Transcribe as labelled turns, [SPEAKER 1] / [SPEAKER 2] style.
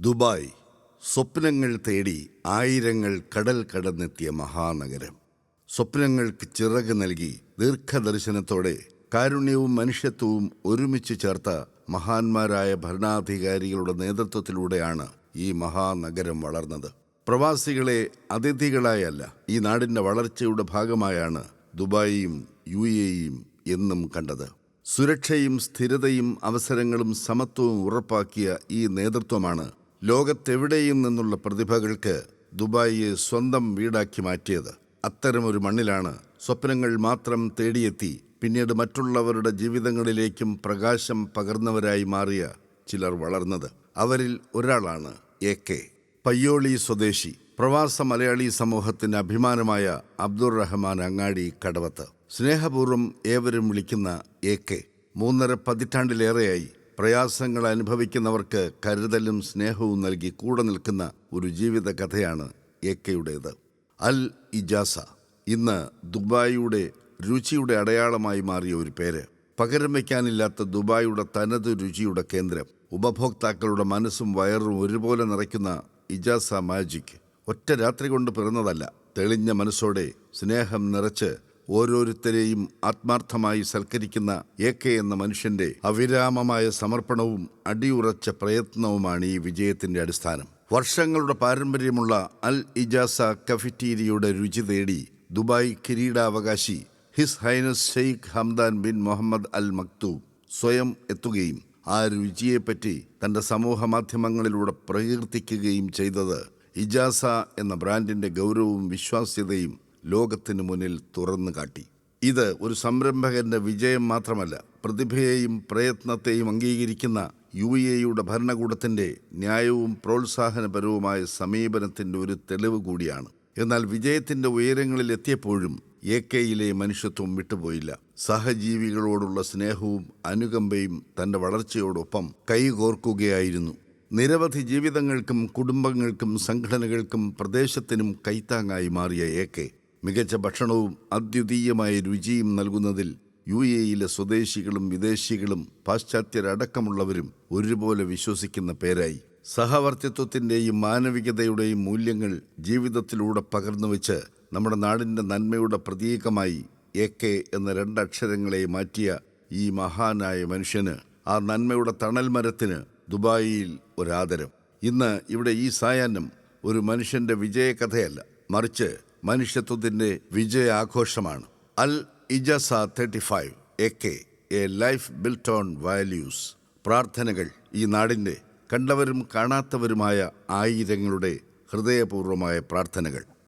[SPEAKER 1] Dubai സ്വപ്നങ്ങൾ തേടി ആയിരങ്ങൾ കടൽ കടന്നെത്തിയ മഹാനഗരം. സ്വപ്നങ്ങൾക്ക് ചിറക് നൽകി ദീർഘദർശനത്തോടെ കാരുണ്യവും മനുഷ്യത്വവും ഒരുമിച്ച് ചേർത്ത മഹാന്മാരായ ഭരണാധികാരികളുടെ നേതൃത്വത്തിലൂടെയാണ് ഈ മഹാനഗരം വളർന്നത്. പ്രവാസികളെ അതിഥികളായല്ല, ഈ നാടിൻ്റെ വളർച്ചയുടെ ഭാഗമായാണ് ദുബായിയും UAEയും എന്നും കണ്ടത്. സുരക്ഷയും സ്ഥിരതയും അവസരങ്ങളും സമത്വവും ഉറപ്പാക്കിയ ഈ നേതൃത്വമാണ് ലോകത്തെവിടെയും നിന്നുള്ള പ്രതിഭകൾക്ക് ദുബായിയെ സ്വന്തം വീടാക്കി മാറ്റിയത്. അത്തരമൊരു മണ്ണിലാണ് സ്വപ്നങ്ങൾ മാത്രം തേടിയെത്തി പിന്നീട് മറ്റുള്ളവരുടെ ജീവിതങ്ങളിലേക്കും പ്രകാശം പകർന്നവരായി മാറിയ ചിലർ വളർന്നത്. അവരിൽ ഒരാളാണ് AK. പയ്യോളി സ്വദേശി, പ്രവാസ മലയാളി സമൂഹത്തിന് അഭിമാനമായ അബ്ദുറഹ്മാൻ അങ്ങാടി കടവത്ത്. സ്നേഹപൂർവ്വം ഏവരും വിളിക്കുന്ന AK. 3.5 പതിറ്റാണ്ടിലേറെയായി പ്രയാസങ്ങൾ അനുഭവിക്കുന്നവർക്ക് കരുതലും സ്നേഹവും നൽകി കൂടെ നിൽക്കുന്ന ഒരു ജീവിത കഥയാണ് AKയുടേത്. അൽ ഇജാസ ഇന്ന് ദുബായിയുടെ രുചിയുടെ അടയാളമായി മാറിയ ഒരു പേര്. പകരം വയ്ക്കാനില്ലാത്ത ദുബായിയുടെ തനത് രുചിയുടെ കേന്ദ്രം. ഉപഭോക്താക്കളുടെ മനസ്സും വയറും ഒരുപോലെ നിറയ്ക്കുന്ന ഇജാസ മാജിക് ഒറ്റ രാത്രി കൊണ്ട് പിറന്നതല്ല. തെളിഞ്ഞ മനസ്സോടെ സ്നേഹം നിറച്ച് ഓരോരുത്തരെയും ആത്മാർത്ഥമായി സൽക്കരിക്കുന്ന AK എന്ന മനുഷ്യന്റെ അവിരാമമായ സമർപ്പണവും അടിയുറച്ച പ്രയത്നവുമാണ് ഈ വിജയത്തിന്റെ അടിസ്ഥാനം. വർഷങ്ങളുടെ പാരമ്പര്യമുള്ള അൽ ഇജാസ കഫറ്റീരിയയുടെ രുചി തേടി ദുബായ് കിരീടാവകാശി His Highness Sheikh Hamdan bin Mohammed al Maktoum സ്വയം എത്തുകയും ആ രുചിയെപ്പറ്റി തൻ്റെ സമൂഹ മാധ്യമങ്ങളിലൂടെ പ്രകീർത്തിക്കുകയും ചെയ്തത് ഇജാസ എന്ന ബ്രാൻഡിന്റെ ഗൗരവവും വിശ്വാസ്യതയും ലോകത്തിനു മുന്നിൽ തുറന്നു കാട്ടി. ഇത് ഒരു സംരംഭകന്റെ വിജയം മാത്രമല്ല, പ്രതിഭയെയും പ്രയത്നത്തെയും അംഗീകരിക്കുന്ന UAEയുടെ ഭരണകൂടത്തിന്റെ ന്യായവും പ്രോത്സാഹനപരവുമായ സമീപനത്തിന്റെ ഒരു തെളിവ് കൂടിയാണ്. എന്നാൽ വിജയത്തിന്റെ ഉയരങ്ങളിൽ എത്തിയപ്പോഴും AKയിലെ മനുഷ്യത്വം വിട്ടുപോയില്ല. സഹജീവികളോടുള്ള സ്നേഹവും അനുകമ്പയും തന്റെ വളർച്ചയോടൊപ്പം കൈകോർക്കുകയായിരുന്നു. നിരവധി ജീവിതങ്ങൾക്കും കുടുംബങ്ങൾക്കും സംഘടനകൾക്കും പ്രദേശത്തിനും കൈത്താങ്ങായി മാറിയ AK മികച്ച ഭക്ഷണവും അദ്വിതീയമായ രുചിയും നൽകുന്നതിൽ UAEയിലെ സ്വദേശികളും വിദേശികളും പാശ്ചാത്യരടക്കമുള്ളവരും ഒരുപോലെ വിശ്വസിക്കുന്ന പേരായി. സഹവർത്തിത്വത്തിൻ്റെയും മാനവികതയുടെയും മൂല്യങ്ങൾ ജീവിതത്തിലൂടെ പകർന്നുവെച്ച് നമ്മുടെ നാടിൻ്റെ നന്മയുടെ പ്രതീകമായി AK എന്ന 2 അക്ഷരങ്ങളെ മാറ്റിയ ഈ മഹാനായ മനുഷ്യന്, ആ നന്മയുടെ തണൽ മരത്തിന് ദുബായിയിൽ ഒരാദരം. ഇന്ന് ഇവിടെ ഈ സായാഹ്നം ഒരു മനുഷ്യന്റെ വിജയകഥയല്ല, മറിച്ച് മനുഷ്യത്വത്തിന്റെ വിജയാഘോഷമാണ്. അൽ ഇജാസ 35 AK, A life built on values. പ്രാർത്ഥനകൾ ഈ നാടിൻ്റെ കണ്ടവരും കാണാത്തവരുമായ ആയിരങ്ങളുടെ ഹൃദയപൂർവമായ പ്രാർത്ഥനകൾ.